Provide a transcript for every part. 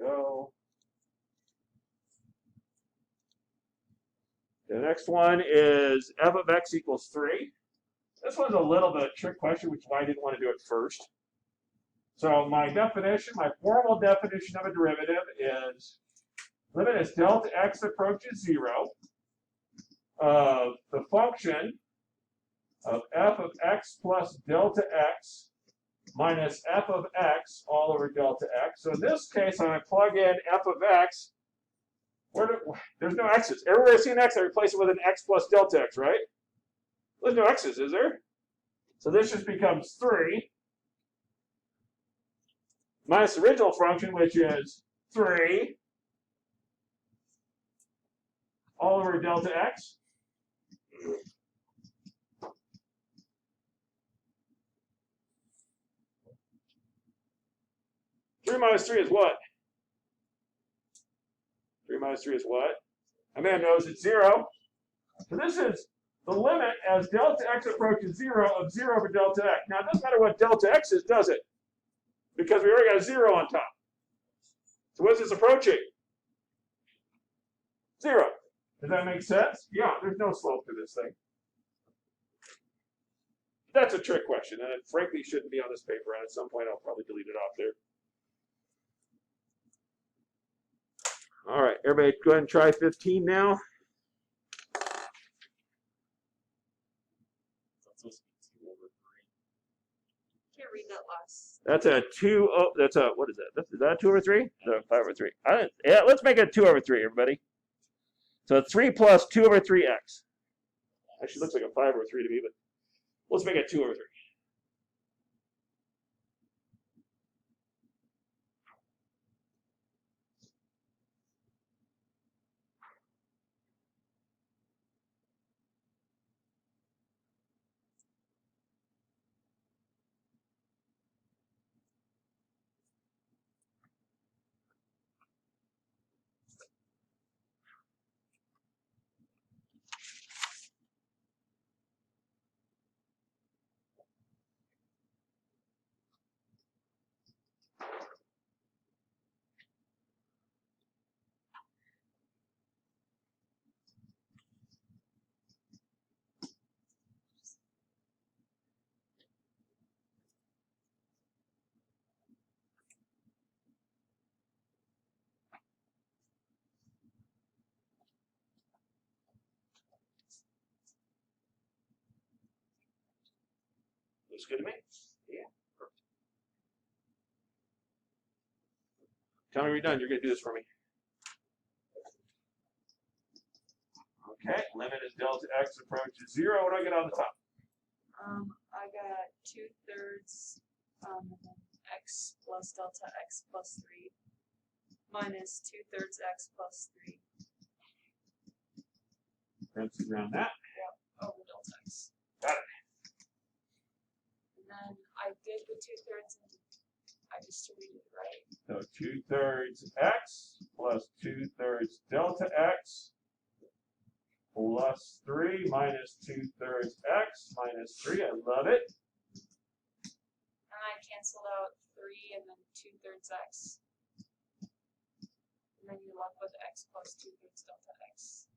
go. The next one is f of x equals 3. This one's a little bit of a trick question, which is why I didn't want to do it first. So my definition, my formal definition of a derivative is limit as delta x approaches 0 of the function of f of x plus delta x minus f of x all over delta x. So in this case, when I plug in f of x, there's no x's. Everywhere I see an x, I replace it with an x plus delta x, right? There's no x's, is there? So this just becomes 3 minus the original function, which is 3 all over delta x. 3 minus 3 is what? 3 minus 3 is what? A man knows it's 0. So this is the limit as delta x approaches 0 of 0 over delta x. Now, it doesn't matter what delta x is, does it? Because we already got a 0 on top. So what is this approaching? 0. Does that make sense? Yeah, there's no slope to this thing. That's a trick question, and it frankly shouldn't be on this paper, and at some point I'll probably delete it off there. All right, everybody go ahead and try 15 now. Can't read that last. That's a 2, oh, that's a, what is that? Is that a 2 over 3? No, 5 over 3. Yeah, let's make it 2 over 3, everybody. So 3 plus 2 over 3x. Actually looks like a 5 over 3 to me, but let's make it 2 over 3. Looks good to me. Yeah. Perfect. Tell me when you're done. You're going to do this for me. Okay. Limit as delta x approaches 0. What do I get on the top? I got 2/3 x plus delta x plus 3 minus 2/3 x plus 3. Parentheses around that. Yep, over delta x. Got it. And then I did the 2/3 and I distributed it right. So 2/3 x plus 2/3 delta x plus 3 minus 2/3 x minus 3. I love it. And I canceled out 3 and then 2/3 x. And then you're left with x plus 2/3 delta x.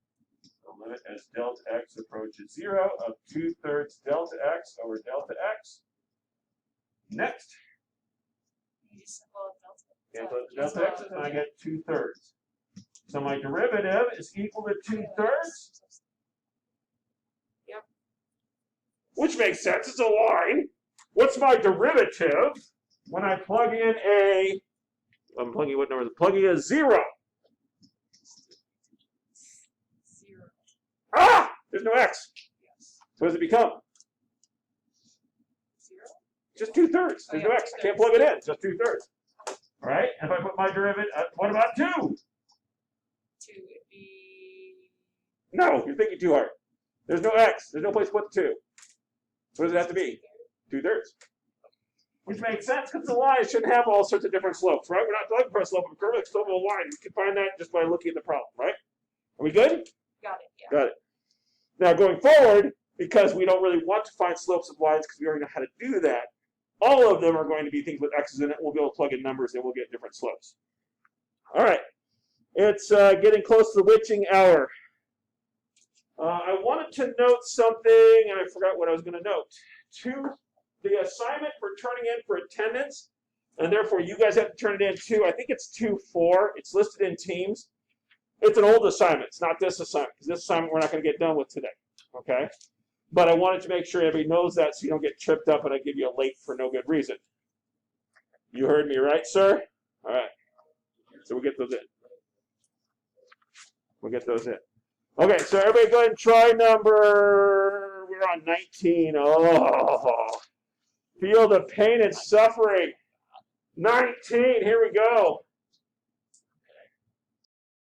The limit as delta x approaches 0 of 2/3 delta x over delta x. Next. You just simple delta. Cancel delta x and I get 2/3. So my derivative is equal to 2/3. Yep. Which makes sense. It's a line. What's my derivative when I plug in a, I'm plugging what number? Plugging a 0. 0. Ah! There's no x. Yes. So what does it become? 0. Just 2/3. There's no x. I can't plug it in. It's just 2/3. All right? And if I put my derivative, what about 2? 2 would be. No, you're thinking too hard. There's no x. There's no place to put the 2. So what does it have to be? 2/3. Which makes sense because the line shouldn't have all sorts of different slopes, right? We're not looking for a slope of a curve, it's a slope of a line. We can find that just by looking at the problem, right? Are we good? Got it, yeah. Got it. Now going forward, because we don't really want to find slopes of lines because we already know how to do that, all of them are going to be things with x's in it. We'll be able to plug in numbers and we'll get different slopes. All right. It's getting close to the witching hour. I wanted to note something, and I forgot what I was going to note. The assignment for turning in for attendance, and therefore you guys have to turn it in too. I think it's 2-4. It's listed in teams. It's an old assignment. It's not this assignment, because this assignment we're not going to get done with today. Okay? But I wanted to make sure everybody knows that so you don't get tripped up and I give you a late for no good reason. You heard me right, sir? All right. So we'll get those in. We'll get those in. Okay, so everybody go ahead and try number, we're on 19. Oh, feel the pain and suffering. 19, here we go.